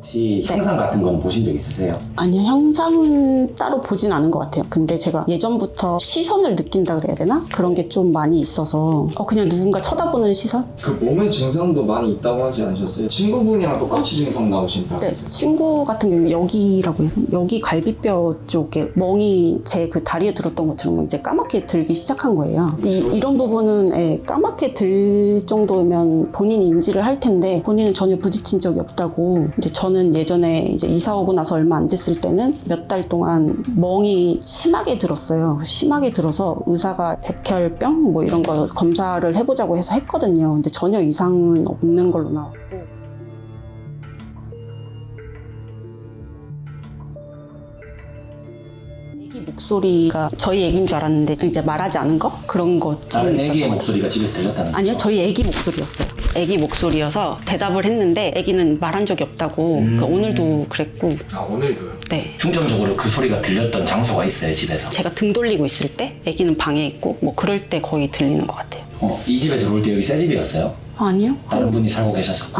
혹시 형상 같은 건 보신 적 있으세요? 아니요, 형상은 따로 보진 않은 것 같아요. 근데 제가 예전부터 시선을 느낀다 그래야 되나? 그런 게 좀 많이 있어서 그냥 누군가 쳐다보는 시선? 그 몸의 증상도 많이 있다고 하지 않으셨어요? 친구분이랑 똑같이 증상 나오신다. 네, 친구 같은 경우 여기라고 해요. 여기 갈비뼈 쪽에 멍이 제 그 다리에 들었던 것처럼 이제 까맣게 들기 시작한 거예요. 근데 이런 부분은 까맣게 들 정도면 본인이 인지를 할 텐데 본인은 전혀 부딪힌 적이 없다고. 이제 저는 예전에 이제 이사 오고 나서 얼마 안 됐을 때는 몇 달 동안 멍이 심하게 들었어요. 심하게 들어서 의사가 백혈병 뭐 이런 거 검사를 해보자고 해서 했거든요. 근데 전혀 이상은 없는 걸로 나왔고. 애기 목소리가 저희 애기인 줄 알았는데 이제 말하지 않은 거? 그런 거 좀 다른 있었던 애기의 것 목소리가 집에서 들렸다는 아니요, 저희 애기 목소리였어요. 애기 목소리여서 대답을 했는데 애기는 말한 적이 없다고. 그러니까 오늘도 그랬고. 아, 오늘도요? 네. 중점적으로 그 소리가 들렸던 장소가 있어요, 집에서. 제가 등 돌리고 있을 때 애기는 방에 있고 뭐 그럴 때 거의 들리는 것 같아요. 이 집에 들어올 때 여기 새 집이었어요? 아니요? 다른 분이 살고 계셨어요?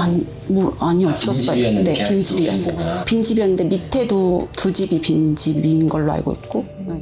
아니 없었어요. 빈집이었는데 네, 계약서 빈집이었어요. 거구나. 빈집이었는데 밑에도 두 집이 빈집인 걸로 알고 있고. 네.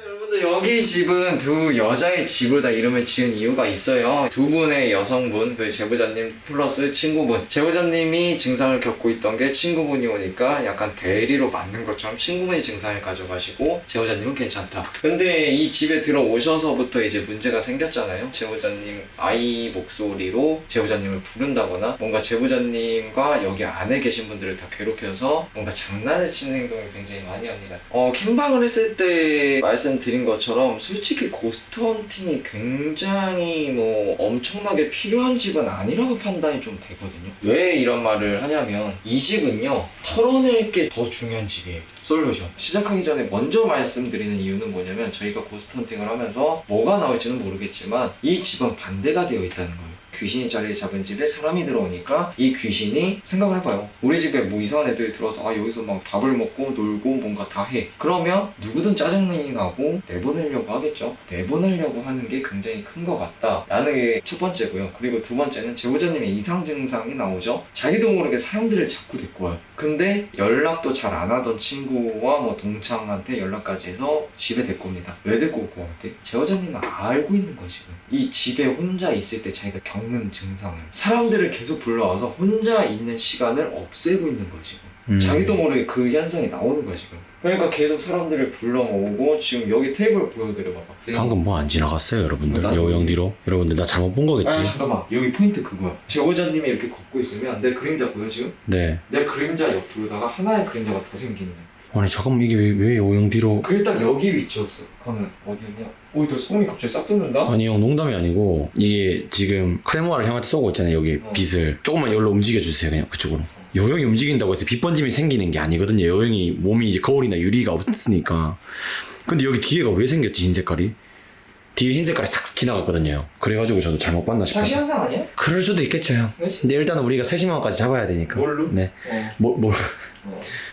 여러분들 여기 집은 두 여자의 집을 다 이름을 지은 이유가 있어요. 두 분의 여성분, 그 제보자님 플러스 친구분. 제보자님이 증상을 겪고 있던 게 친구분이 오니까 약간 대리로 맞는 것처럼 친구분이 증상을 가져가시고 제보자님은 괜찮다. 근데 이 집에 들어오셔서부터 이제 문제가 생겼잖아요. 제보자님 아이 목소리로 제보자님을 부른다거나 뭔가 제보자님과 여기 안에 계신 분들을 다 괴롭혀서 뭔가 장난을 치는 행동을 굉장히 많이 합니다. 캠방을 했을 때 말씀드린 것처럼 솔직히 고스트 헌팅이 굉장히 뭐 엄청나게 필요한 집은 아니라고 판단이 좀 되거든요. 왜 이런 말을 하냐면 이 집은요, 털어낼 게 더 중요한 집이에요. 솔루션 시작하기 전에 먼저 말씀드리는 이유는 뭐냐면 저희가 고스트 헌팅을 하면서 뭐가 나올지는 모르겠지만 이 집은 반대가 되어 있다는 거예요. 귀신이 자리를 잡은 집에 사람이 들어오니까 이 귀신이 생각을 해봐요. 우리 집에 뭐 이상한 애들이 들어와서 여기서 막 밥을 먹고 놀고 뭔가 다 해. 그러면 누구든 짜증이 나고 내보내려고 하겠죠. 내보내려고 하는 게 굉장히 큰 것 같다 라는 게 첫 번째고요. 그리고 두 번째는 제보자님의 이상 증상이 나오죠. 자기도 모르게 사람들을 자꾸 데리고 와요. 근데 연락도 잘 안 하던 친구와 뭐 동창한테 연락까지 해서 집에 데리고 옵니다. 왜 데리고 올 것 같아? 제보자님은 알고 있는 거지. 이 집에 혼자 있을 때 자기가 겪는 증상을 사람들을 계속 불러와서 혼자 있는 시간을 없애고 있는 거지. 자기도 모르게 그 현상이 나오는 거야 지금. 그러니까 계속 사람들을 불러오고 지금 여기 테이블 보여드려봐봐. 방금 뭐 안 지나갔어요 여러분들? 나- 여영 뒤로? 여러분들 나 잘못 본 거겠지? 아 잠깐만, 여기 포인트 그거야. 제보자님이 이렇게 걷고 있으면 내 그림자 보여 지금? 네. 내 그림자 옆으로다가 하나의 그림자가 더 생기는 거야. 아니 잠깐만 이게 왜 여영 뒤로? 그게 딱 여기 위치였어. 그거는 어디였냐? 너 소름이 갑자기 싹 돋는다? 아니 형 농담이 아니고 이게 지금 크레모아를 형한테 쏘고 있잖아요 여기 빛을 조금만 여기로 움직여주세요 그냥 그쪽으로. 여영이 움직인다고 해서 빛 번짐이 생기는 게 아니거든요. 여영이 몸이 이제 거울이나 유리가 없으니까. 근데 여기 뒤에가 왜 생겼지 흰 색깔이? 뒤에 흰 색깔이 싹 지나갔거든요. 그래가지고 저도 잘못 봤나 싶어서. 사시 현상 아니야? 그럴 수도 있겠죠 형. 그치? 근데 일단은 우리가 세심함까지 잡아야 되니까. 뭘로? 네. 어. 뭘?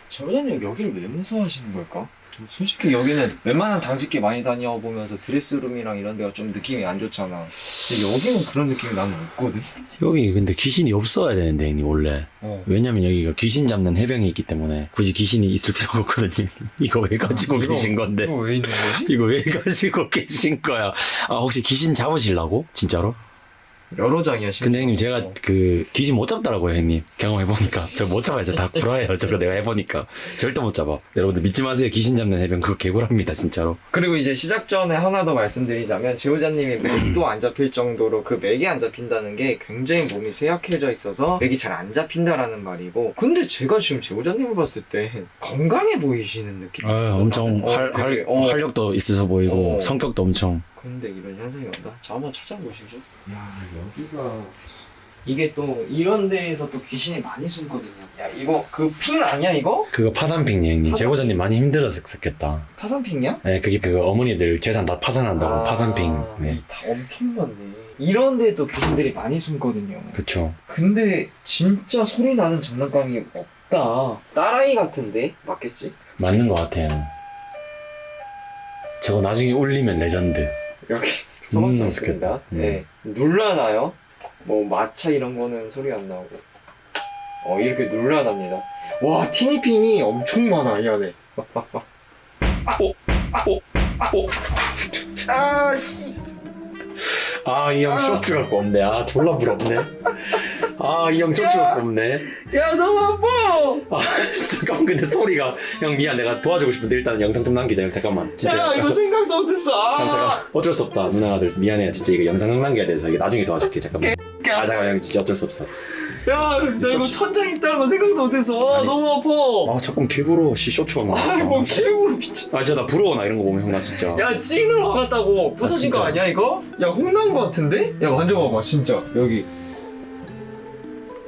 제보자님 여기를 왜 무서워하시는 걸까? 솔직히 여기는 웬만한 당직기 많이 다녀보면서 드레스룸이랑 이런 데가 좀 느낌이 안 좋잖아. 근데 여기는 그런 느낌이 나는 없거든? 여기 근데 귀신이 없어야 되는데 형님 원래. 왜냐면 여기가 귀신 잡는 해병이 있기 때문에 굳이 귀신이 있을 필요가 없거든요. 이거 왜 가지고 계신 건데? 이거 왜 있는 거지? 이거 왜 가지고 계신 거야? 아 혹시 귀신 잡으시려고? 진짜로? 여러 장이야 심지어. 근데 형님 제가 그 귀신 못 잡더라고요 형님. 경험해보니까 저 못 잡아요. 저 다 구라예요. 저거 내가 해보니까 절대 못 잡아. 여러분들 믿지 마세요. 귀신 잡는 해병 그거 개구랍니다 진짜로. 그리고 이제 시작 전에 하나 더 말씀드리자면 제보자님이 맥도 안 잡힐 정도로 그 맥이 안 잡힌다는 게 굉장히 몸이 쇠약해져 있어서 맥이 잘 안 잡힌다라는 말이고, 근데 제가 지금 제보자님을 봤을 때 건강해 보이시는 느낌. 엄청 되게, 활력도 있어서 보이고 성격도 엄청. 근데 이런 현상이 온다? 자, 한번 찾아보시죠. 야, 여기가 이게 또 이런 데에서 또 귀신이 많이 숨거든요. 야 이거 그 핑 아니야 이거? 그거 파산핑이 형님. 제보자님 많이 힘들었었겠다. 파산핑이야? 네, 그게 그 어머니들 재산 다 파산한다고 파산핑. 네. 다 엄청 많네. 이런 데도 귀신들이 많이 숨거든요. 그쵸. 근데 진짜 소리 나는 장난감이 없다. 딸아이 같은데? 맞겠지? 맞는 것 같아요. 저거 나중에 울리면 레전드. 여기 소방차 좋겠다. 있습니다. 네. 눌러놔요. 뭐 마차 이런 거는 소리 안 나오고. 이렇게 눌러납니다. 와 티니핑이 엄청 많아 이 안에. 아, 이 형 쇼츠 갖고 없네. 아, 졸라 부럽네. 아, 이 형 쇼츠 갖고 없네. 야 너무 아파. 아, 잠깐만. 근데 소리가. 형, 미안. 내가 도와주고 싶은데 일단은 영상 좀 남기자. 형, 잠깐만. 진짜. 야 이거 생각도 못했어. 형, 잠깐. 어쩔 수 없다. 누나들. 미안해. 진짜 이거 영상 남겨야 돼서 이게 나중에 도와줄게. 잠깐만. 아, 잠깐만. 형, 진짜 어쩔 수 없어. 야 나 이거 천장 있다는 거 생각도 못했어. 아니. 너무 아파. 아, 잠깐. 개부러워. 씨, 쇼츠가 뭐 나왔어. 개구로 미쳤어. 아, 진짜 나 부러워. 나 이런 거 보면 형, 나 진짜. 야 찐으로 와갔다고 부서진 거 진짜. 아니야 이거? 야 홍난 거 같은데? 야 만져봐봐 진짜 여기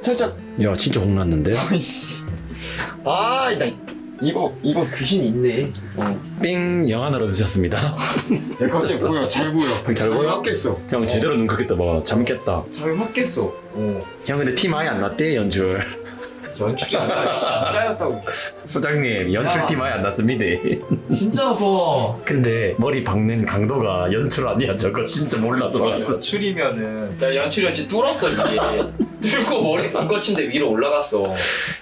살짝. 야, 진짜 홍났는데? 아이씨. 아, 나 이거 귀신 있네. 삥. 영안으로 드셨습니다. 야, 갑자기 보여. 잘 보여. 잘 보여? 확 깼어. 형, 제대로 눈 크겠다. 봐. 잠겠다. 잘 확 깼어. 형, 근데 티 많이 안 났대, 연출. 연출이 아니라 진짜였다고. 소장님, 연출 야. 티 많이 안 났습니다. 진짜 아파. 근데 머리 박는 강도가 연출 아니야. 저거 진짜 몰라서 봤어. 연출이면은 나 연출이었지 뚫었어 이게. 뚫고 머리 반거친데 위로 올라갔어.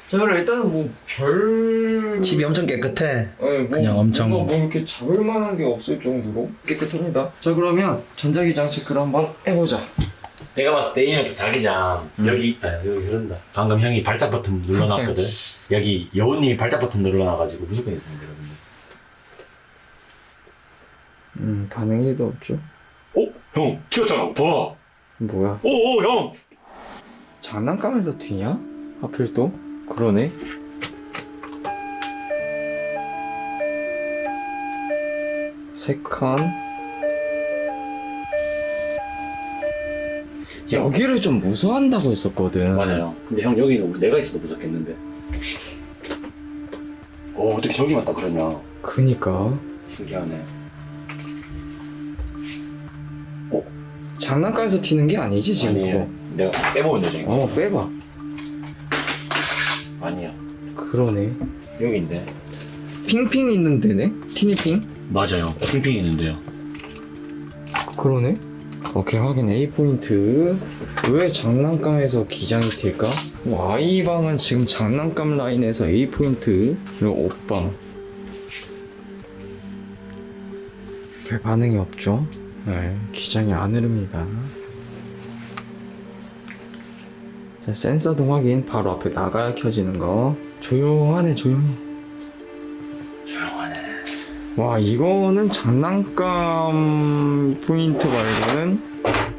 자 그럼 일단은 뭐별 집이 엄청 깨끗해. 뭐, 그냥 엄청- 뭐 이렇게 잡을 만한 게 없을 정도로 깨끗합니다. 자 그러면 전자기장 체크를 한번 해보자. 내가 봤을 때 이형 자기장 여기 있다. 여기 흐른다. 방금 형이 발작 버튼 눌러놨거든. 여기 여우님이 발작 버튼 눌러놔가지고 무조건 있습니다, 여러분들. 반응 1도 없죠. 형 튀었잖아. 봐. 뭐야? 오, 형. 장난감에서 튀냐? 하필 또? 그러네. 세 칸. 여기를 좀 무서워한다고 했었거든. 맞아요. 근데 형 여기는 우리 내가 있어도 무섭겠는데. 오, 어떻게 저기 맞다 그러냐. 그니까. 신기하네. 장난감에서 튀는 게 아니지 지금 아니에요. 내가 빼보면 되죠. 이거. 그거. 빼봐. 아니야. 그러네. 여기인데. 핑핑 있는 데네? 티니핑? 맞아요. 핑핑 있는데요. 그러네. 오케이 확인. A포인트. 왜 장난감에서 기장이 튈까? Y방은 지금 장난감 라인에서 A포인트. 그리고 옷방. 별 반응이 없죠? 네, 기장이 안 흐릅니다. 자, 센서등 확인. 바로 앞에 나가야 켜지는 거. 조용하네 조용해. 조용하네. 와 이거는 장난감 포인트 말고는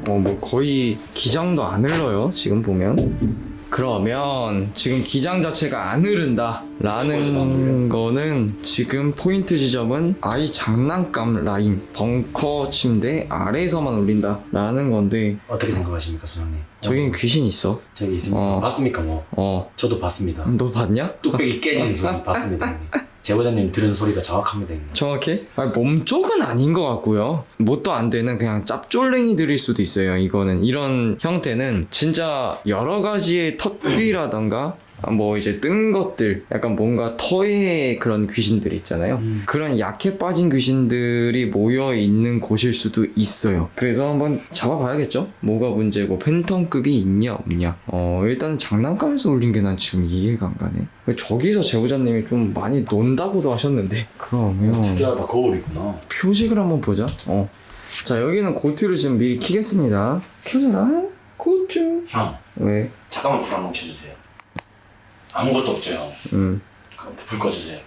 뭐 거의 기장도 안 흘러요 지금 보면. 그러면 지금 기장 자체가 안 흐른다 라는 거는 지금 포인트 지점은 아이 장난감 라인 벙커 침대 아래에서만 울린다 라는 건데, 어떻게 생각하십니까, 수장님? 저긴 귀신 있어. 저기 있습니다. 봤습니까, 뭐? 저도 봤습니다. 너 봤냐? 뚝배기 깨지는 소리 봤습니다, 형님. 제보자님 들은 소리가 정확합니다, 형님. 정확해? 몸 쪽은 아닌 것 같고요. 뭣도 안 되는 그냥 짭쫄랭이들일 수도 있어요. 이거는 이런 형태는 진짜 여러 가지의 턱귀라던가 뭐 이제 뜬 것들, 약간 뭔가 터의 그런 귀신들 있잖아요. 그런 약해 빠진 귀신들이 모여 있는 곳일 수도 있어요. 그래서 한번 잡아봐야겠죠? 뭐가 문제고 팬텀급이 있냐 없냐. 일단 장난감에서 울린 게 난 지금 이해가 안 가네. 저기서 제보자님이 좀 많이 논다고도 하셨는데, 그러면 특이하다, 거울이구나. 표식을 한번 보자. 자 여기는 고트를 지금 미리 키겠습니다. 켜져라 고추. 형, 왜? 잠깐만 불 한번 켜주세요. 아무것도 없죠, 형. 그럼 불 꺼주세요.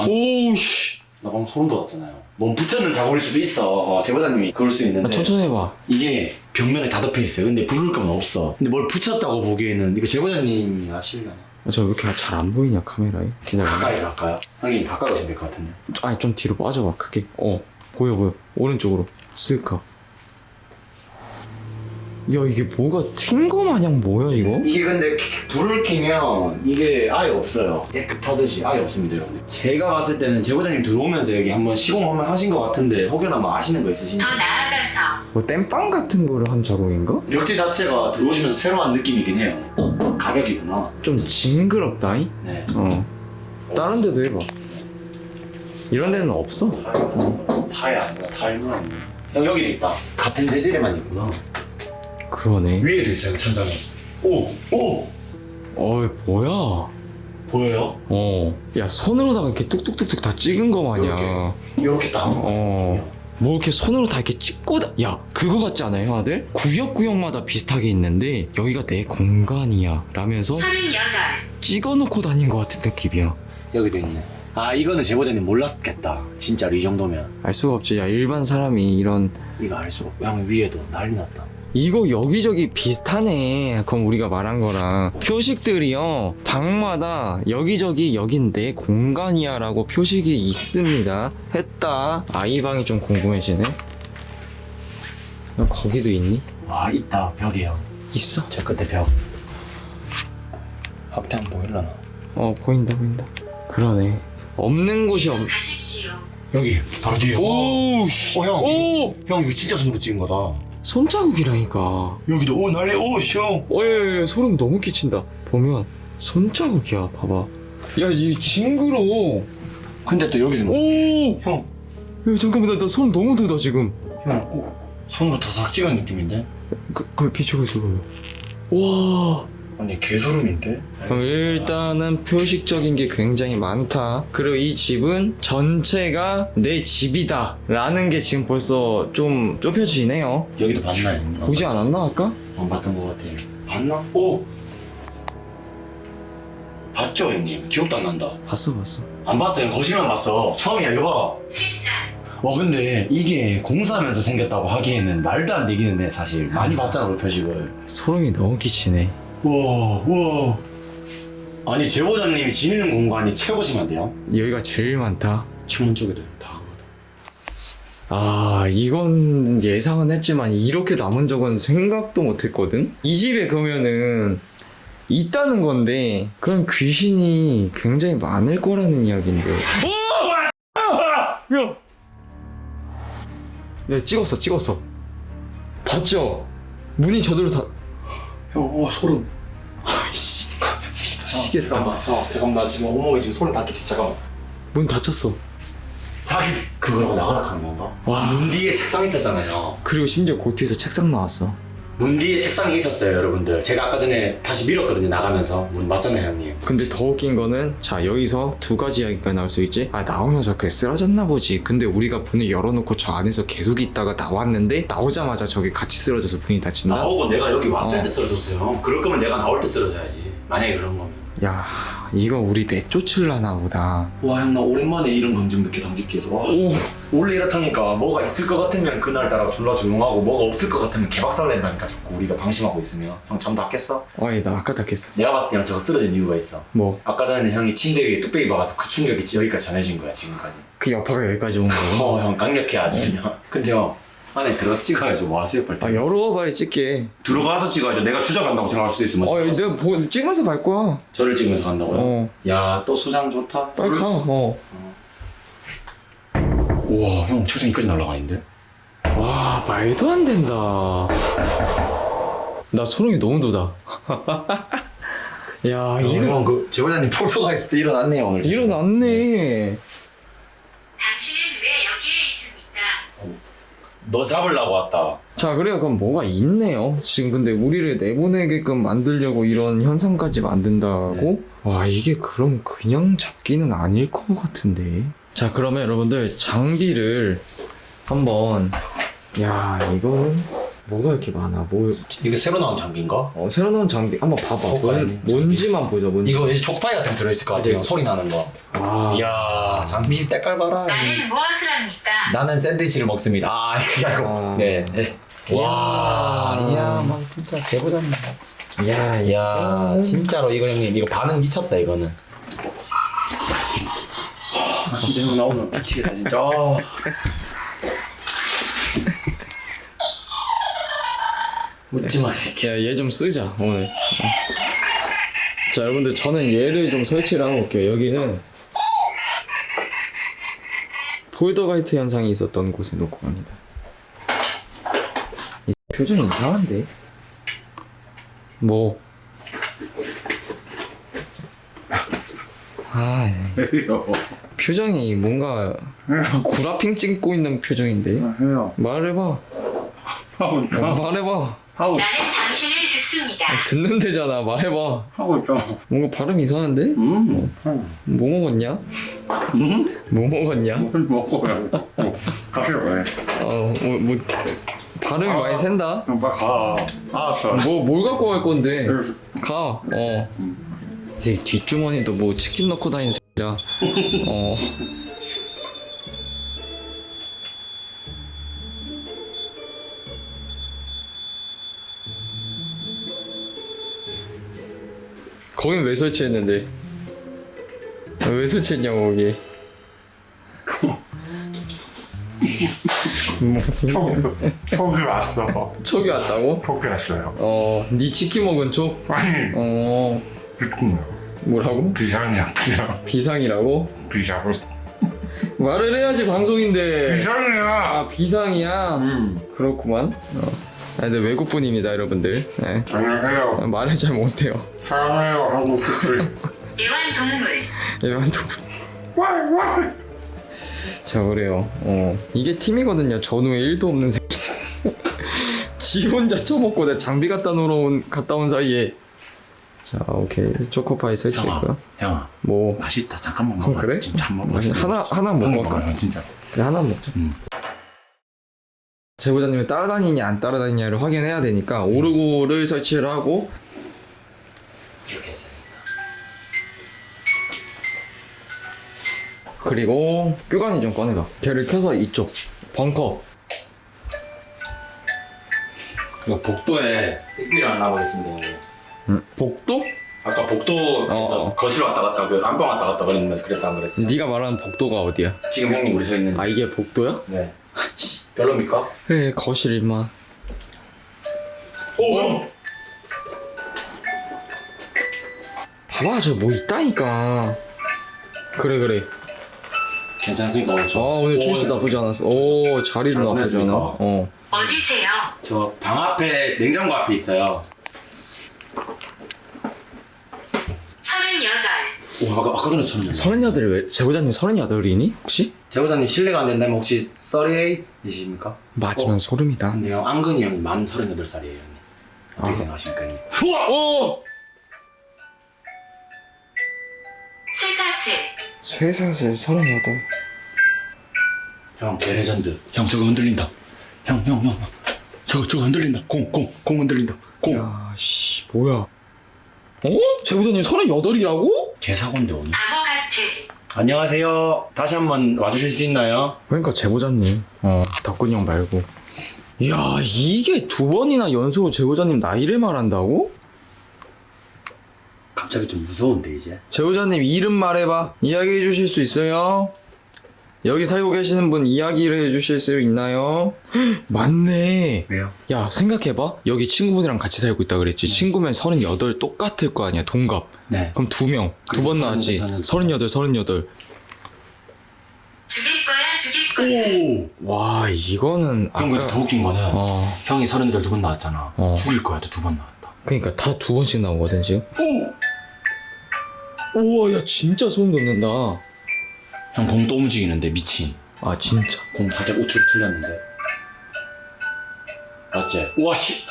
오우씨. 나 방금 소름 돋았잖아요. 몸 붙였는 작업일 수도 있어. 제보자님이 그럴 수 있는데. 천천히 해봐. 이게 벽면에 다 덮여 있어요. 근데 부를 건 없어. 근데 뭘 붙였다고 보기에는 이거 제보자님이 아실려나? 저 왜 이렇게 잘 안 보이냐 카메라에? 기다려. 가까이서 할까요? 형님 가까이 오시면 될 것 같은데. 아니 좀 뒤로 빠져봐 크게. 보여 오른쪽으로 쓱 가. 야 이게 뭐가 튄 거 마냥 뭐야 이거? 이게 근데 불을 켜면 이게 아예 없어요. 깨끗하듯이 아예 없습니다, 여러분. 제가 봤을 때는 제보자님 들어오면서 여기 한번 시공 한번 하신 것 같은데 혹여나 뭐 아시는 거 있으신지. 더 나아가서 뭐 땜빵 같은 거를 한 작업인가? 벽지 자체가 들어오시면서 새로운 느낌이긴 해요. 가벽이구나. 좀 징그럽다잉? 네. 다른 데도 해봐. 이런 데는 없어. 타일 아니구나, 타일만. 형 여기도 있다. 같은 재질에만 있구나. 그러네. 위에도 있어요, 천장에. 오! 뭐야? 보여요? 야 손으로다가 이렇게 뚝뚝뚝뚝 다 찍은 거 마냥. 이렇게 딱 한거 뭐 이렇게 손으로 다 이렇게 찍고 야 그거 같지 않아요 다들? 구역구역마다 비슷하게 있는데 여기가 내 공간이야 라면서 38 찍어놓고 다닌 것 같은 느낌이야. 여기도 있네. 아, 이거는 제보자님 몰랐겠다. 진짜로 이 정도면. 알 수가 없지. 야 일반 사람이 이런 이거 알 수가 없고. 형 위에도 난리 났다. 이거 여기저기 비슷하네. 그럼 우리가 말한 거랑 표식들이요 방마다 여기저기 여긴 내 공간이야 라고 표식이 있습니다 했다. 이 방이 좀 궁금해지네. 야, 거기도 있니? 와, 있다. 벽이요. 있어? 저 끝에 벽. 확대 안 보일라나? 보인다. 그러네. 없는 곳이 없. 가십시오. 여기 바로 뒤에. 오, 형. 오, 형 이거 진짜 손으로 찍은 거다. 손자국이라니까. 여기도 난리. 형. 예, 소름 너무 끼친다. 보면 손자국이야. 봐봐. 야, 이 징그러워. 근데 또 여기서 뭐? 오, 형. 야, 잠깐만, 나 손 너무 돋아 지금. 형. 손으로 더싹 찍은 느낌인데? 그 비추고 있어. 와. 아니 개소름인데? 그럼 일단은 표식적인 게 굉장히 많다. 그리고 이 집은 전체가 내 집이다 라는 게 지금 벌써 좀 좁혀지네요. 여기도 봤나요? 보지 않았나 아까? 안 봤던 것 같아요. 봤나? 오! 봤죠 형님? 기억도 안 난다. 봤어. 안 봤어요. 거실만 봤어. 처음이야. 이거 봐. 책상 와 근데 이게 공사하면서 생겼다고 하기에는 말도 안 되기는 해 사실. 많이 봤잖아 우리 표식을. 소름이 너무 끼치네. 우와. 아니 제보자님이 지내는 공간이 최고 심한데요? 여기가 제일 많다. 창문 쪽에도 다. 이건 예상은 했지만 이렇게 남은 적은 생각도 못했거든. 이 집에 그러면은 있다는 건데 그런 귀신이 굉장히 많을 거라는 이야기인데. 야 찍었어. 봤죠? 문이 저대로 다. 형, 와 소름. 아이씨. 미치겠다. 잠깐만 나 지금 온몸에 지금 소름 닿겠지. 잠깐만. 문 닫혔어. 자기 그거라고 나가라 하는 건가? 와. 문 뒤에 책상 있었잖아요. 그리고 심지어 그 뒤에서 책상 나왔어. 문 뒤에 책상이 있었어요 여러분들. 제가 아까 전에 다시 밀었거든요 나가면서. 문 맞잖아요 형님. 근데 더 웃긴 거는 자 여기서 두 가지 이야기가 나올 수 있지. 나오면서 그게 쓰러졌나 보지. 근데 우리가 문을 열어놓고 저 안에서 계속 있다가 나왔는데 나오자마자 저기 같이 쓰러져서 문이 닫힌다? 나오고 내가 여기 왔을 때 쓰러졌어요. 그럴 거면 내가 나올 때 쓰러져야지. 만약에 그런 거면. 야 이거 우리 내쫓을라나 보다. 와 형 나 오랜만에 이런 감정 느껴 당직기에서. 와. 오. 원래 이렇다니까. 뭐가 있을 것 같으면 그날따라 졸라 조용하고 뭐가 없을 것 같으면 개박살 낸다니까. 자꾸 우리가 방심하고 있으면. 형 잠 다 깼어? 아니 나 아까 닫겠어. 내가 봤을 때 형 저거 쓰러진 이유가 있어. 뭐? 아까 전에 형이 침대 위에 뚝배기 박아서 그 충격이 여기까지 전해진 거야 지금까지. 그 여파가 여기까지 온 거야? 형 강력해 아주 그냥. 근데 형 안에 들어가서 찍어야죠. 뭐 하세요 빨리. 열어 빨리 찍게. 들어가서 찍어야죠. 내가 주작한다고 생각할 수도 있으면. 내가 찍으면서 갈 거야. 저를 찍으면서 간다고요? 어 야 또 수장 좋다. 빨리 가. 우와 형 책상 여기까지 날아가 있는데? 와 말도 안 된다. 나 소름이 너무 돋아. 야 이거 형그 제보자님 포토가 있을 때 일어났네요 오늘. 일어났네. 당신은 왜 여기에 있습니까? 너 잡으려고 왔다. 자 그래요. 그럼 뭐가 있네요 지금. 근데 우리를 내보내게끔 만들려고 이런 현상까지 만든다고? 와 이게 그럼 그냥 잡기는 아닐 것 같은데. 자 그러면 여러분들 장비를 한번. 야 이거는 뭐가 이렇게 많아. 뭐 이게 새로 나온 장비인가? 새로 나온 장비 한번 봐봐. 족발이네, 뭔지만 보자. 뭔지. 이거 이제 족바이 같은 거 들어있을 것 같아요. 소리 나는 거. 이야 장비 때깔 봐라. 나는 무엇을 합니까? 나는 샌드위치를 먹습니다. 그게 아니고. 네. 와. 이야 막 진짜 제보자님. 이야 진짜로 이거 형님 이거 반응 미쳤다 이거는. 진짜 형 나 오늘 미치겠다 진짜. 웃지 마 새끼. 야, 얘 좀 쓰자 오늘. 자, 여러분들 저는 얘를 좀 설치를 하고 올게요. 여기는 폴더가이트 현상이 있었던 곳에 놓고 갑니다. 이 표정이 이상한데? 뭐? 아, 표정이 뭔가 구라핑 찍고 있는 표정인데? 해요. 말해봐. 하고 있죠. 말해봐. 하고 나는 당신을 듣습니다. 듣는 데잖아. 말해봐. 하고 있죠. 뭔가 발음 이상한데? 뭐 먹었냐? 뭐 먹었냐? 뭘 먹어요. 가세요 왜? 뭐 발음이 많이 샌다. 빨리 가. 알았어. 뭘 갖고 갈 건데? 그래서 가. 이제 뒷주머니도 뭐 치킨 넣고 다니는 새끼라. 거긴 왜 설치했는데? 왜 설치했냐고 거기. 촉이 왔어. 촉이 왔다고? 촉이 왔어요. 네 치킨 먹은 촉? 아니 비군요. 뭐라고? 비상이야 비상. 비상이라고? 비상을. 말을 해야지 방송인데. 비상이야. 비상이야? 그렇구만. 근데 외국분입니다 여러분들. 네. 안녕하세요. 말을 잘 못해요. 사랑해요 한국 특별. 애완동물. 애완동물. 와. 자, 그래요. 이게 팀이거든요. 전후에 1도 없는 새끼. 지 혼자 쳐먹고 내 장비 갔다 온 사이에. 자, 오케이. 초코파이 설치했고요. 형아 뭐 맛있다. 잠깐만 먹어. 그래? 진짜 안 먹어. 하나 먹고 갈까? 진짜. 그래, 하나 먹자. 제보자님이 따라다니냐 안 따라다니냐를 확인해야 되니까 오르고를 설치를 하고 이렇게 했어요. 그리고 뼈간이 좀 꺼내봐. 걔를 켜서 이쪽 벙커. 이거 복도에 택배를 안 나가겠습니다. 복도? 아까 복도에서 거실 왔다 갔다 그 안방 왔다 갔다 거리면서 그랬다 안 그랬어? 네가 말하는 복도가 어디야? 지금 형님 우리 서 있는. 아, 이게 복도야? 네. 별로입니까? 그래, 거실 임마. 오! 봐봐, 저 뭐 있다니까. 그래. 괜찮습니까? 오늘 아, 오늘 출시 나쁘지 않았어. 오, 자리도 잘 나쁘지 않아. 보냈습니까? 어디세요? 저 방 앞에 냉장고 앞에 있어요. 38. 오, 아까 전에 소리 났네. 38이 왜? 제보자님 38이니? 혹시? 제보자님 실례가 안 된다면 혹시 38이십니까? 맞으면 소름이다. 근데요 안근이 형이 만 38살이에요 형님. 어떻게 생각하십니까 형님? 오! 쇠사슬. 쇠사슬 38. 형 개레전드. 형 저거 흔들린다. 형. 저거 흔들린다. 공 흔들린다. 공. 야, 씨, 뭐야? 제보자님 38이라고? 개사고인데 오늘. 바보 같은. 안녕하세요. 다시 한번 와주실 수 있나요? 그러니까 제보자님. 덕근이 형 말고. 야, 이게 2번이나 연속으로 제보자님 나이를 말한다고? 갑자기 좀 무서운데 이제. 제보자님 이름 말해봐. 이야기해 주실 수 있어요? 여기 살고 계시는 분 이야기를 해주실 수 있나요? 맞네. 왜요? 야, 생각해봐. 여기 친구분이랑 같이 살고 있다 그랬지. 친구면 38 똑같을 거 아니야. 동갑. 네. 그럼 2명. 두 그래서 번 나왔지. 38. 죽일 거야. 오. 와, 이거는 형 근데 더 웃긴 거는 형이 38 두 번 나왔잖아. 죽일 거야 두 번 나왔다. 그러니까 다 2번씩 나오거든 지금. 오! 우와, 야, 진짜 소름 돋는다. 형 공 또 움직이는데 미친. 아, 진짜. 공 살짝 우측 틀렸는데. 맞지? 우와 씨.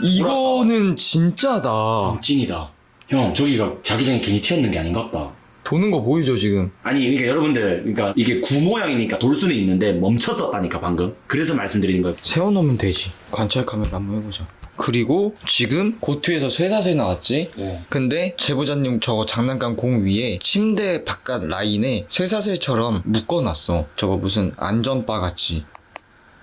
이거는 진짜다. 형 찐이다. 형 저기가 자기장에 괜히 튀었는 게 아닌갑다. 도는 거 보이죠 지금? 아니 그러니까 여러분들 그러니까 이게 구 모양이니까 돌 수는 있는데 멈췄었다니까 방금. 그래서 말씀드리는 거예요. 세워놓으면 되지. 관찰 카메라 한번 해보자. 그리고 지금 고투에서 쇠사슬 나왔지? 네. 근데 제보자님 저거 장난감 공 위에 침대 바깥 라인에 쇠사슬처럼 묶어놨어. 저거 무슨 안전바 같이.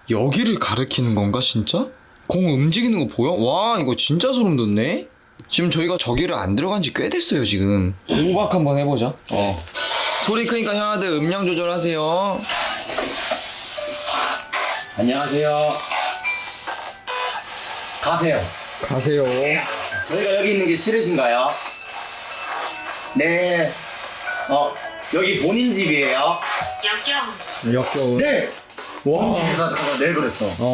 여기를 가리키는 건가 진짜? 공 움직이는 거 보여? 와, 이거 진짜 소름 돋네? 지금 저희가 저기를 안 들어간 지 꽤 됐어요 지금. 호박 한번 해보자. 소리 크니까 형아들 음량 조절하세요. 안녕하세요. 가세요. 가세요. 저희가 여기 있는 게 싫으신가요? 네. 여기 본인 집이에요? 역겨움. 역겨운. 네. 와. 잠깐 네 그랬어.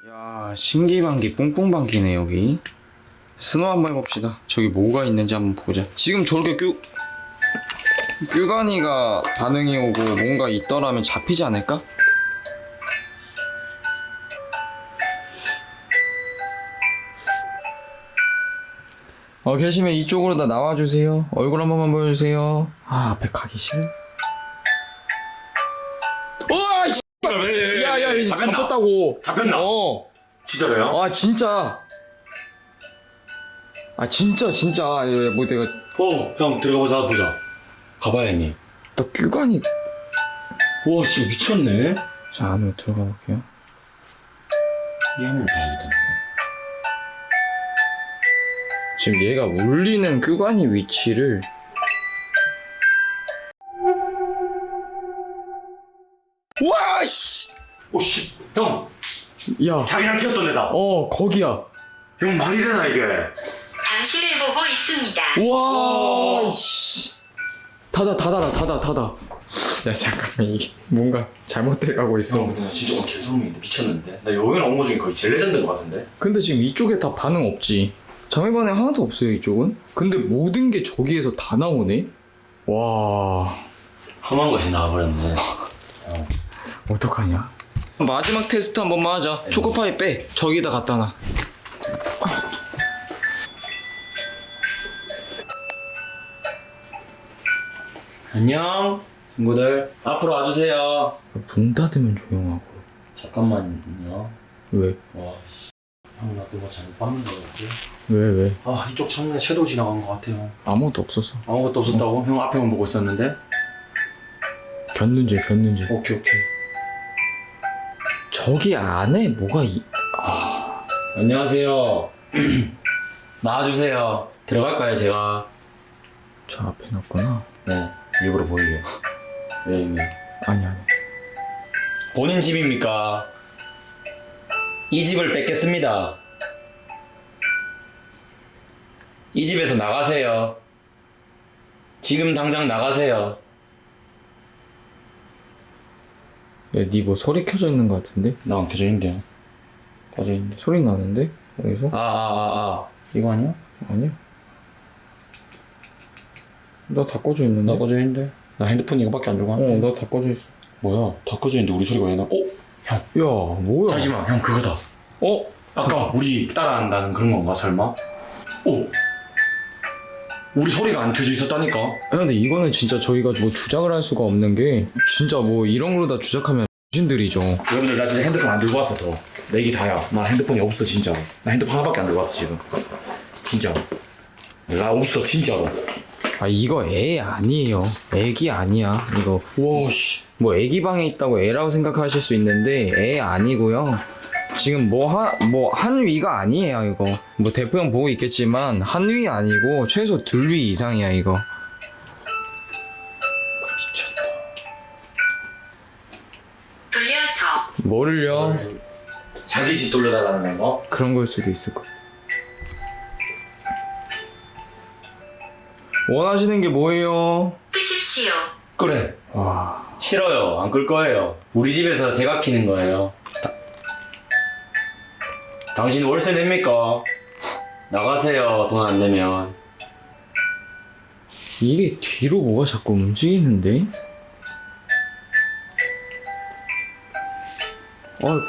야, 신기방기 뽕뽕방기네 여기. 스노우 한번 해봅시다. 저기 뭐가 있는지 한번 보자. 지금 저렇게 뀨가니가 반응이 오고 뭔가 있더라면 잡히지 않을까? 계시면 이쪽으로 다 나와주세요. 얼굴 한 번만 보여주세요. 앞에 가기 싫어? 야야 잡혔다고. 잡혔나? 진짜로요? 진짜 뭐 내가 형 들어가보자 보자. 가봐야 형님. 나 뀨가니. 와 진짜 미쳤네. 자, 안으로 들어가 볼게요. 이 한번 봐야겠다. 지금 얘가 울리는 뀨가니 위치를 와 씨. 오씨 형 야. 자기랑 튀었던 애다. 거기야. 형 말이 되나 이게? 당신을 보고 있습니다. 와. 씨. 닫아. 야 잠깐만 이게 뭔가 잘못돼 가고 있어. 형 근데 나 진짜 오늘 개소름인데 미쳤는데? 나 여행을 온 거 중에 거의 제일 레전드인 것 같은데? 근데 지금 이쪽에 다 반응 없지. 장애 반응 하나도 없어요 이쪽은. 근데 모든 게 저기에서 다 나오네. 와. 험한 것이 나와버렸네. 어떡하냐? 마지막 테스트 한 번만 하자. 초코파이 빼. 저기다 갖다 놔. 안녕 친구들. 앞으로 와주세요. 문 닫으면 조용하고. 잠깐만요. 왜? 와 씨. 형 나 그거 잘못 봤는 거였지? 왜? 아 이쪽 창문에 섀도우 지나간 것 같아요. 아무것도 없었어. 아무것도 없었다고? 형 앞에만 보고 있었는데? 겼는지. 오케이 저기 안에 뭐가 안녕하세요. 나와주세요. 들어갈까요 제가? 저 앞에 놨구나. 네. 일부러 보이게. 왜 형님? 아니. 본인 집입니까? 이 집을 뺏겠습니다. 이 집에서 나가세요. 지금 당장 나가세요. 야, 니 뭐 소리 켜져 있는 것 같은데? 나 안 켜져 있는데요. 꺼져 있는데. 소리 나는데? 어디서? 이거 아니야? 아니야. 나 다 꺼져 있는데? 나 꺼져 있는데. 나 핸드폰 이거밖에 안 들고 왔는데. 나 다 꺼져 있어. 뭐야? 다 꺼져 있는데 우리 소리가 왜 나? 야, 뭐야? 잠시만, 형 그거다. 아까 우리 따라한다는 그런 건가 설마? 우리 소리가 안 켜져 있었다니까. 야, 근데 이거는 진짜 저희가 뭐 주작을 할 수가 없는 게 진짜 뭐 이런 걸로 다 주작하면 신들이죠. 여러분들 나 진짜 핸드폰 안 들고 왔어 더. 내 얘기 다야. 나 핸드폰이 없어 진짜로. 나 핸드폰 하나밖에 안 들고 왔어 지금. 진짜로. 나 없어 진짜로. 이거 애 아니에요. 애기 아니야. 이거 와 씨. 뭐 애기 방에 있다고 애라고 생각하실 수 있는데 애 아니고요. 지금 한위가 아니에요 이거. 뭐 대표 형 보고 있겠지만 한위 아니고 최소 둘위 이상이야 이거. 미쳤다. 돌려줘. 뭐를요? 자기 집 돌려달라는 거? 그런 걸 수도 있을 거. 원하시는 게 뭐예요? 끄십시오. 그래. 와. 싫어요. 안 끌 거예요. 우리 집에서 제가 키는 거예요. 당신 월세 냅니까? 나가세요. 돈 안 내면. 이게 뒤로 뭐가 자꾸 움직이는데?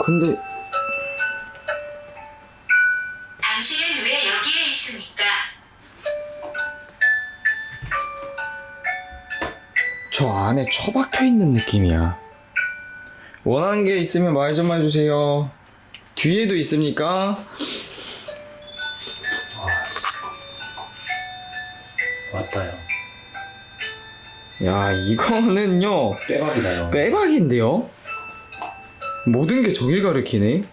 근데 당신은 왜 여기에 있습니까? 저 안에 처박혀 있는 느낌이야. 원하는 게 있으면 말 좀 해주세요. 뒤에도 있습니까? 왔다요. 야, 이거는요 빼박이다요. 빼박인데요? 모든 게 저길 가리키네.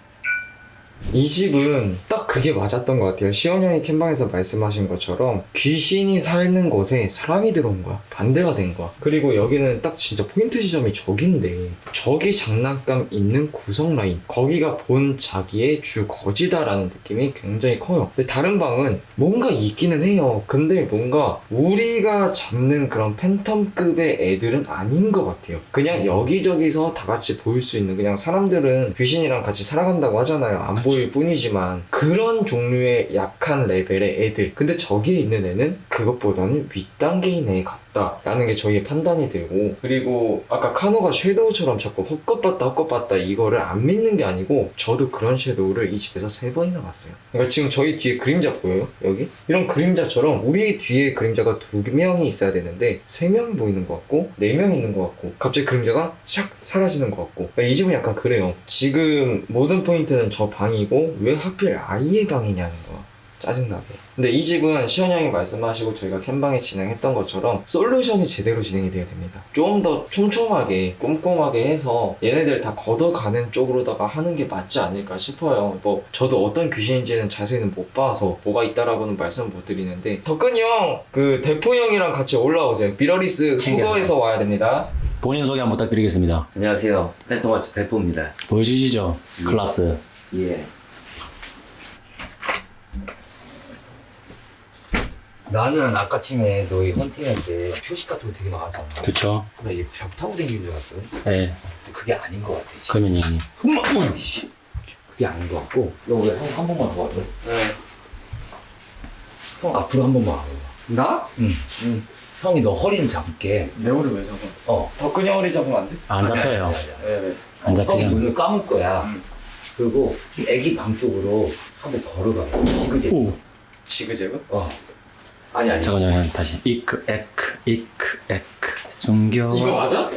이 집은 딱 그게 맞았던 것 같아요. 시원 형이 캠방에서 말씀하신 것처럼 귀신이 사는 곳에 사람이 들어온 거야. 반대가 된 거야. 그리고 여기는 딱 진짜 포인트 지점이 저긴데 저기 장난감 있는 구석 라인, 거기가 본 자기의 주 거지다라는 느낌이 굉장히 커요. 근데 다른 방은 뭔가 있기는 해요. 근데 뭔가 우리가 잡는 그런 팬텀급의 애들은 아닌 것 같아요. 그냥 여기저기서 다 같이 보일 수 있는, 그냥 사람들은 귀신이랑 같이 살아간다고 하잖아요. 안 보일 뿐이지만 그런 종류의 약한 레벨의 애들. 근데 저기에 있는 애는 그것보다는 윗단계인 애 같다라는 게 저희의 판단이 되고, 그리고 아까 카노가 섀도우처럼 자꾸 헛것봤다 이거를 안 믿는 게 아니고 저도 그런 섀도우를 이 집에서 3번이나 봤어요. 그러니까 지금 저희 뒤에 그림자 보여요? 여기? 이런 그림자처럼 우리 뒤에 그림자가 2명이 있어야 되는데 3명이 보이는 것 같고 4명이 있는 것 같고 갑자기 그림자가 샥 사라지는 것 같고. 그러니까 이 집은 약간 그래요. 지금 모든 포인트는 저 방이고 왜 하필 아이의 방이냐는 거야. 짜증나게. 근데 이 집은 시원 형이 말씀하시고 저희가 캠방에 진행했던 것처럼 솔루션이 제대로 진행이 돼야 됩니다. 좀 더 촘촘하게 꼼꼼하게 해서 얘네들 다 걷어가는 쪽으로다가 하는 게 맞지 않을까 싶어요. 뭐 저도 어떤 귀신인지는 자세히는 못 봐서 뭐가 있다라고는 말씀 못 드리는데, 덕근이 형, 그 대포 형이랑 같이 올라오세요. 미러리스 수거해서 와야 됩니다. 본인 소개 한번 부탁드리겠습니다. 안녕하세요. 펜토마츠 대포입니다. 보여주시죠. 클라스. 예. 나는 아까쯤에 너희 헌팅할 때 표식 같은 거 되게 많았잖아. 그쵸. 나 얘 벽 타고 다니는 줄 알았거든. 네. 근데 그게 아닌 것 같아. 지금. 그러면 형님. 씨. 그게 아닌 것 같고. 너 왜 형 한 번만 더 와줘? 네. 형 앞으로 한 번만 와봐. 나? 응. 형이 너 허리는 잡을게. 내 허리 왜 잡아? 어. 덕근이 형 허리 잡으면 안 돼? 안 잡혀요. 아니야. 네. 안 형이 잡히잖아. 눈을 감을 거야. 응. 그리고 애기 방 쪽으로 한번 걸어가. 지그재. 오. 지그재그? 어. 아니. 잠깐만요. 다시. 이크 에크 숨겨. 이거 맞아?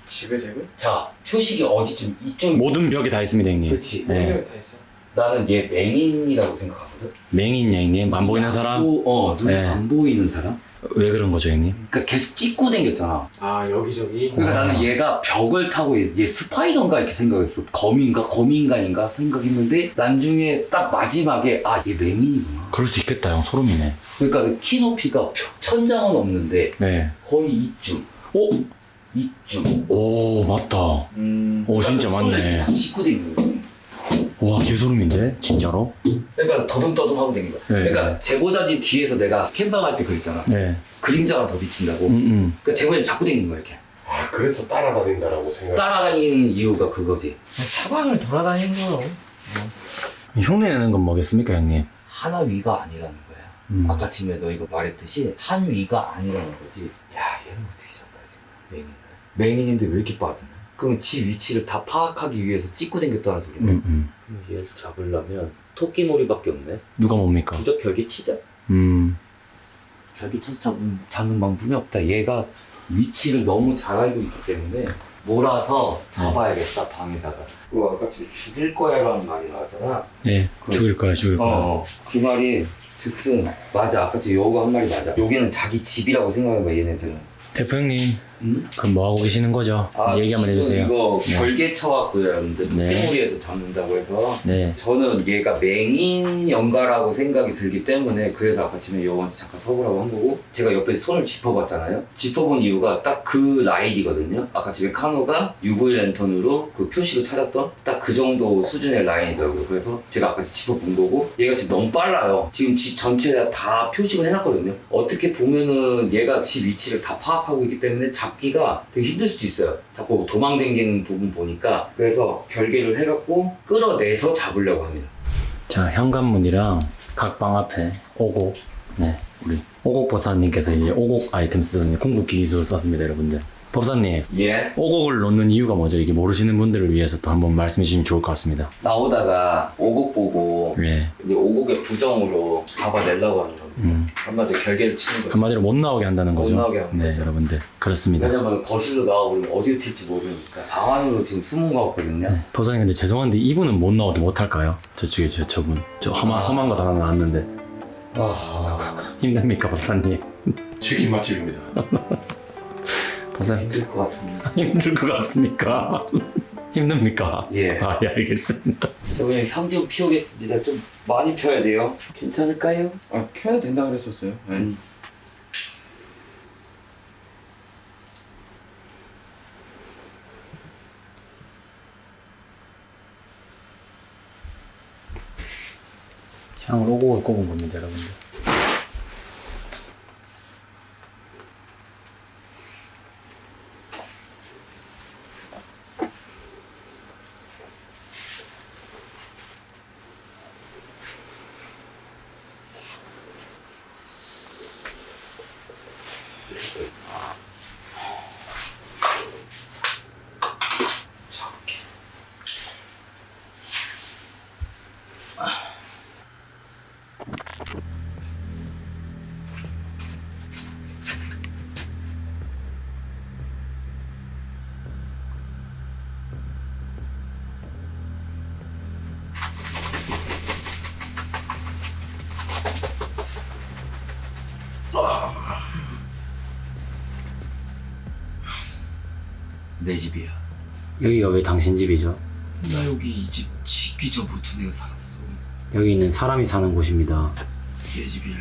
지그재그? 자, 표식이 어디쯤 이쪽. 모든 벽에 다 있습니다, 형님. 그렇지. 네. 다 있어. 나는 얘 맹인이라고 생각하거든. 맹인 형님. 안 보이는 사람? 눈이 네. 안 보이는 사람? 왜 그런 거죠, 형님? 그러니까 계속 찍고 댕겼잖아. 아, 여기저기? 그러니까 나는 얘가 벽을 타고 얘 스파이더인가 이렇게 생각했어. 거미인간인가 생각했는데 나중에 딱 마지막에 아, 얘 맹인이구나. 그럴 수 있겠다, 형. 소름이네. 그러니까 키 높이가 천장은 없는데 네. 거의 이쯤. 오! 이쯤. 오, 맞다. 오, 진짜 맞네. 다 찍고 댕기는 거야. 와, 개소름인데? 진짜로? 그러니까 더듬더듬하고 댕긴 거야. 네. 그러니까 제보자님 뒤에서 내가 캠방 할 때 그랬잖아. 네. 그림자가 더 비친다고. 음. 그러니까 제보자님 자꾸 댕긴 거야 이렇게. 아, 그래서 따라다닌다라고 생각. 따라다니는 이유가 그거지. 사방을 돌아다니는 거요. 흉내 내는 건 뭐겠습니까, 형님? 하나 위가 아니라는 거야. 아까 집에 너 이거 말했듯이 한 위가 아니라는 거지. 야, 얘는 어떻게 잡아야 돼? 맹인인데 왜 이렇게 빠르냐? 그럼 지 위치를 다 파악하기 위해서 찍고 댕겼다는 소리네. 그럼 얘를 잡으려면 토끼머리밖에 없네. 누가 뭡니까? 부적 결계 치자. 결계 쳐서 잡는 방법이 없다. 얘가 위치를 너무 잘 알고 있기 때문에 몰아서 잡아야겠다, 방에다가. 그리고 아까 집에 죽일 거야라는 말이 나왔잖아. 예, 죽일 거야. 그 말이 즉슨 맞아. 아까 지금 요거 한 말이 맞아. 여기는 자기 집이라고 생각해봐, 얘네들은. 대표 형님, 응? 그럼 뭐 하고 계시는 거죠? 얘기 한번 해주세요. 이거 네. 결계 쳐갖고 여러분들 네. 토끼머리에서 잡는다고 해서 네. 저는 얘가 맹인 연가라고 생각이 들기 때문에 그래서 아까 집에 요한테 잠깐 서보라고 한 거고, 제가 옆에서 손을 짚어봤잖아요. 짚어본 이유가 딱 그 라인이거든요. 아까 집에 카노가 UV 랜턴으로 그 표식을 찾았던 딱 그 정도 수준의 라인이더라고요. 그래서 제가 아까 짚어본 거고, 얘가 지금 너무 빨라요. 지금 집 전체에 다 표식을 해놨거든요. 어떻게 보면은 얘가 집 위치를 다 파악하고 있기 때문에 잡기가 되게 힘들 수도 있어요. 자꾸 도망다니는 부분 보니까. 그래서 결계를 해갖고 끌어내서 잡으려고 합니다. 자, 현관문이랑 각 방 앞에 오곡. 네, 우리 오곡 법사님께서 이제 오곡 아이템 쓰는 궁극기 기술을 썼습니다, 여러분들. 법사님, 예? 오곡을 놓는 이유가 뭐죠? 이게 모르시는 분들을 위해서 또 한번 말씀해 주시면 좋을 것 같습니다. 나오다가 오곡 보고 예. 이제 오곡의 부정으로 잡아내려고 하는 겁니다. 한마디로 결계를 치는 거죠. 한마디로 못 나오게 한다는 못 거죠. 나오게 하는 네, 거죠. 여러분들. 그렇습니다. 왜냐면 거실로 나와버리면 어디로 튈지 모르니까 방 안으로 지금 숨은 거 같거든요. 네, 법사님 근데 죄송한데 이분은 못 나오게 못 할까요? 저쪽에 저분. 저 험한 거 다 나왔는데. 아, 힘듭니까, 법사님? 치킨 맛집입니다. 가세요. 힘들 것 같습니다. 힘들 것 같습니까? 힘듭니까? 예. 아, 예, 알겠습니다. 제가 그냥 향 좀 피우겠습니다. 좀 많이 펴야 돼요. 괜찮을까요? 아 켜야 된다 그랬었어요. 네. 향을 오고 꼽은 겁니다, 여러분들. 내 집이야. 여기가 왜 당신 집이죠? 나 여기 이 집 짓기 전부터 내가 살았어. 여기는 사람이 사는 곳입니다. 내 집이야.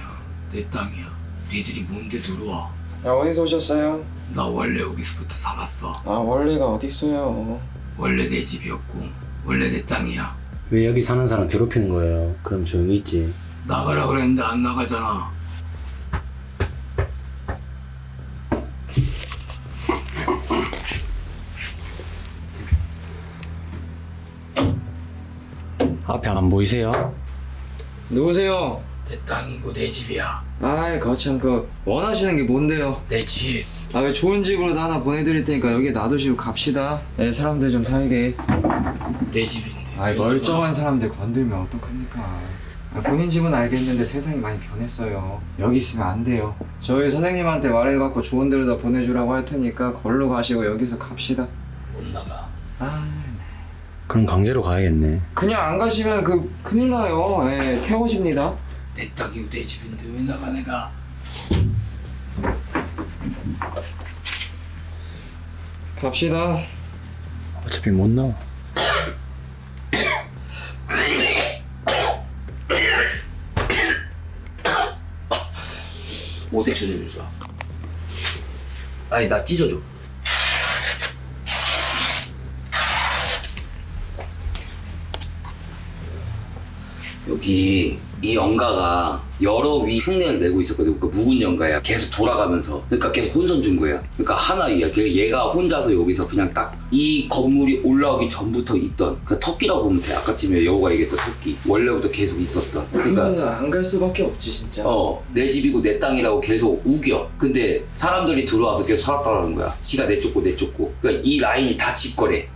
내 땅이야. 니들이 뭔데 들어와? 야 어디서 오셨어요? 나 원래 여기서부터 살았어. 아 원래가 어디 있어요? 원래 내 집이었고 원래 내 땅이야. 왜 여기 사는 사람 괴롭히는 거예요? 그럼 조용히 있지. 나가라 그랬는데 안 나가잖아. 앞에 안 보이세요? 누구세요? 내 땅이고 내 집이야. 아이 거참 그 원하시는 게 뭔데요? 내 집. 아 왜 좋은 집으로 하나 보내드릴 테니까 여기 놔두시고 갑시다. 네 사람들 좀 살게. 내 집인데. 아이 멀쩡한 사람들 건들면 어떡합니까? 아, 본인 집은 알겠는데 세상이 많이 변했어요. 여기 있으면 안 돼요. 저희 선생님한테 말해갖고 좋은 데로 다 보내주라고 할 테니까 걸로 가시고 여기서 갑시다. 못 나가. 아 그럼 강제로 가야겠네. 그냥 안 가시면 큰일 나요. 예, 태워집니다. 내 땅이고 내 집인데 왜 나가 내가? 갑시다. 어차피 못 나와. 오색션 좀 주라. 아니 나 찢어줘. 여기 이 연가가 여러 위 흉내를 내고 있었거든. 그 묵은 연가야. 계속 돌아가면서. 그러니까 계속 혼선 준 거야. 그러니까 하나이야. 얘가 혼자서 여기서 그냥 딱 이 건물이 올라오기 전부터 있던 그 터키라고 보면 돼. 아까쯤에 여우가 얘기했던 터키. 원래부터 계속 있었던. 그러니까 안 갈 수밖에 없지 진짜. 내 집이고 내 땅이라고 계속 우겨. 근데 사람들이 들어와서 계속 살았다는 거야. 지가 내쫓고 내쫓고. 그러니까 이 라인이 다 지 거래.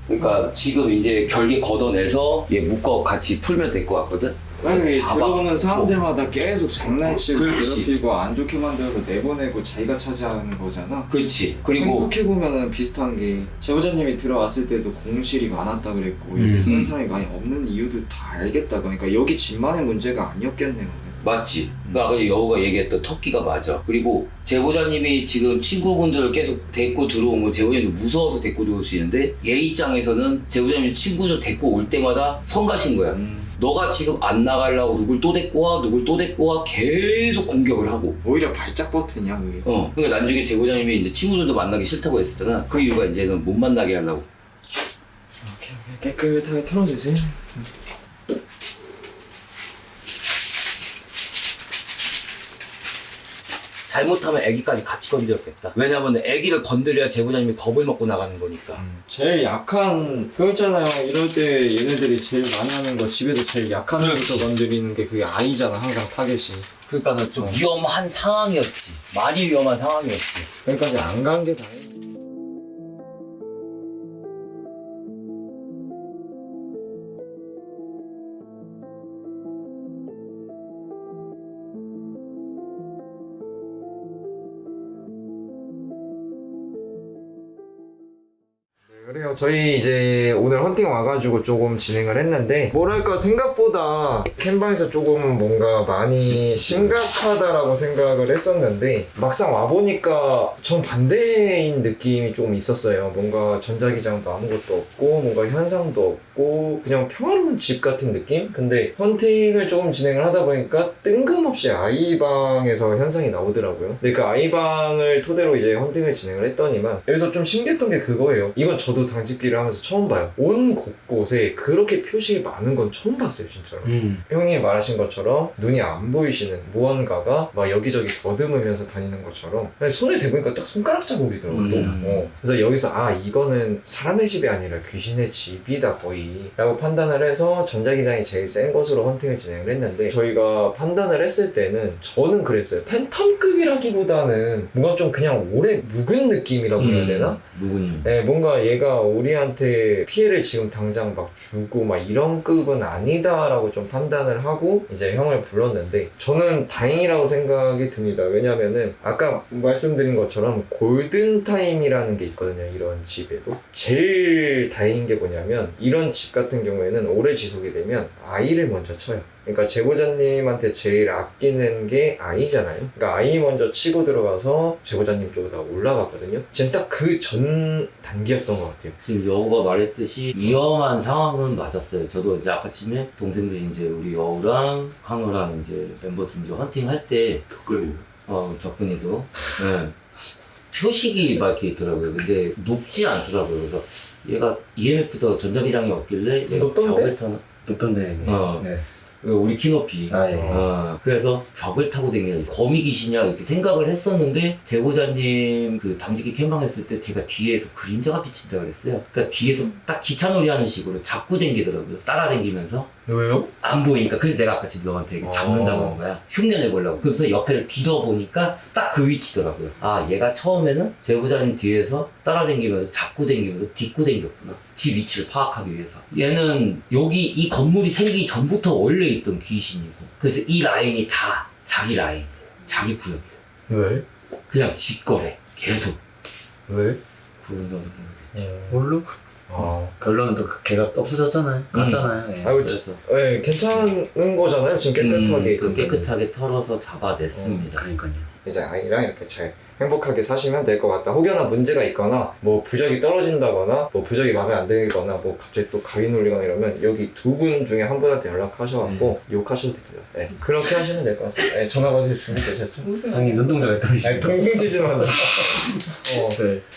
그러니까 지금 이제 결계 걷어내서 얘 묶어 같이 풀면 될 것 같거든. 아니 잡아. 들어오는 사람들마다 계속 장난치고 그렇지. 괴롭히고 안 좋게 만들고 내보내고 자기가 차지하는 거잖아. 그렇지. 그리고 생각해보면은 비슷한 게 제보자님이 들어왔을 때도 공실이 많았다 그랬고 음. 여기 사는 사람이 많이 없는 이유도 다 알겠다. 그러니까 여기 집만의 문제가 아니었겠네요. 맞지. 그러니까 아까 여우가 얘기했던 터키가 맞아. 그리고 제보자님이 지금 친구분들을 계속 데리고 들어온 건 제보자님도 무서워서 데리고 들어올 수 있는데 얘 입장에서는 제보자님이 친구들 데리고 올 때마다 성가신 거야. 너가 지금 안 나가려고 누굴 또 데리고 와 누굴 또 데리고 와 계속 공격을 하고. 오히려 발작 버튼이야 그게. 그러니까 나중에 제보자님이 이제 친구들도 만나기 싫다고 했었잖아. 그 이유가 이제는 못 만나게 하려고. 오케이, 깨끗하게 털어주세요. 잘못하면 애기까지 같이 건드렸겠다. 왜냐면 애기를 건드려야 제보자님이 겁을 먹고 나가는 거니까. 제일 약한 그거 있잖아요. 이럴 때 얘네들이 제일 많이 하는 거 집에서 제일 약한 애부터 건드리는 게 그게 아이잖아. 항상 타겟이. 그러니까 좀 위험한 상황이었지. 많이 위험한 상황이었지. 그러니까 안 간 게 다행이야. 그래요. 안녕하세요. 저희 이제 오늘 헌팅 와가지고 조금 진행을 했는데 뭐랄까 생각보다 캠방에서 조금 뭔가 많이 심각하다라고 생각을 했었는데 막상 와보니까 전 반대인 느낌이 조금 있었어요. 뭔가 전자기장도 아무것도 없고 뭔가 현상도 없고 그냥 평화로운 집 같은 느낌? 근데 헌팅을 조금 진행을 하다 보니까 뜬금없이 아이방에서 현상이 나오더라고요. 근데 그 아이방을 토대로 이제 헌팅을 진행을 했더니만 여기서 좀 신기했던 게 그거예요. 이건 저도 당직기를 하면서 처음 봐요. 온 곳곳에 그렇게 표식이 많은 건 처음 봤어요, 진짜로. 형님 말하신 것처럼 눈이 안 보이시는 무언가가 막 여기저기 더듬으면서 다니는 것처럼 손을 대보니까 딱 손가락 자국이더라고요. 그래서 여기서 아 이거는 사람의 집이 아니라 귀신의 집이다 거의 라고 판단을 해서 전자기장이 제일 센 것으로 헌팅을 진행을 했는데 저희가 판단을 했을 때는 저는 그랬어요. 팬텀급이라기보다는 뭔가 좀 그냥 오래 묵은 느낌이라고 해야 되나? 누구님? 네, 뭔가 얘가 우리한테 피해를 지금 당장 막 주고 막 이런 급은 아니다라고 좀 판단을 하고 이제 형을 불렀는데 저는 다행이라고 생각이 듭니다. 왜냐면은 아까 말씀드린 것처럼 골든타임이라는 게 있거든요. 이런 집에도. 제일 다행인 게 뭐냐면 이런 집 같은 경우에는 오래 지속이 되면 아이를 먼저 쳐요. 그러니까 제보자님한테 제일 아끼는 게 아이잖아요. 그러니까 아이 먼저 치고 들어가서 제보자님 쪽으로 올라갔거든요. 지금 딱 그 전 단계였던 것 같아요. 지금 여우가 말했듯이 위험한 상황은 맞았어요. 저도 이제 아까쯤에 동생들이 이제 우리 여우랑 한우랑 이제 멤버들 이제 헌팅 할 때 덕분이. 덕분이도 네. 표식이 막 이렇게 있더라고요. 근데 높지 않더라고요. 그래서 얘가 EMF도 전자기장이 없길래 얘가 높던데? 벽을 타나? 높던데. 네. 우리 키높이. 아, 예. 그래서 벽을 타고 다니는 거미 귀신이야 이렇게 생각을 했었는데 제보자님 그 당직기 캠방 했을 때 제가 뒤에서 그림자가 비친다 그랬어요. 그러니까 뒤에서 딱 기차놀이 하는 식으로 잡고 당기더라고요. 따라당기면서. 왜요? 안 보이니까. 그래서 내가 아까 지금 너한테 이렇게 잡는다고 한 거야. 흉내내보려고. 그래서 옆에를 뒤져보니까 딱 그 위치더라고요. 아, 얘가 처음에는 제보자님 뒤에서 따라다니면서 잡고 다니면서 딛고 다녔구나. 집 위치를 파악하기 위해서. 얘는 여기 이 건물이 생기기 전부터 원래 있던 귀신이고. 그래서 이 라인이 다 자기 라인, 자기 구역이에요. 왜? 그냥 직거래. 계속. 왜? 그런 정도 모르겠지. 뭘로? 결론은 또 걔가 없어졌잖아요. 갔잖아요. 예. 아이고, 그래서 네, 괜찮은 거잖아요. 지금 깨끗하게. 그 깨끗하게 털어서 잡아냈습니다. 그러니까요. 이제 아이랑 이렇게 잘 행복하게 사시면 될 것 같다. 혹여나 문제가 있거나 뭐 부적이 떨어진다거나 뭐 부적이 마음에 안 들거나 뭐 갑자기 또 가위 눌리거나 이러면 여기 두 분 중에 한 분한테 연락하셔갖고 욕하셔도 됩니다. 네, 그렇게 하시면 될 것 같습니다. 네, 전화 받으실 준비되셨죠? 형님 눈동자가 떨리시네. 아니 동승지지만 네.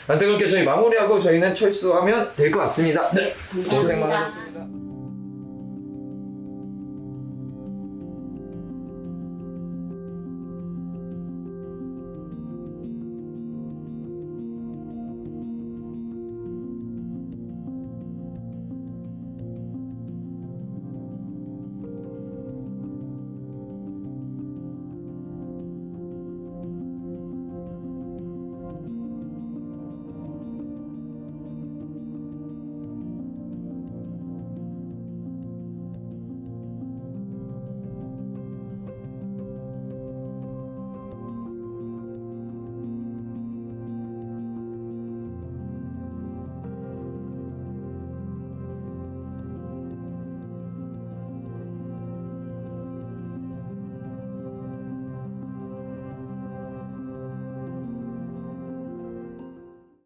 아무튼 그렇게 저희 마무리하고 저희는 철수하면 될 것 같습니다. 네. 고생 많으셨습니다.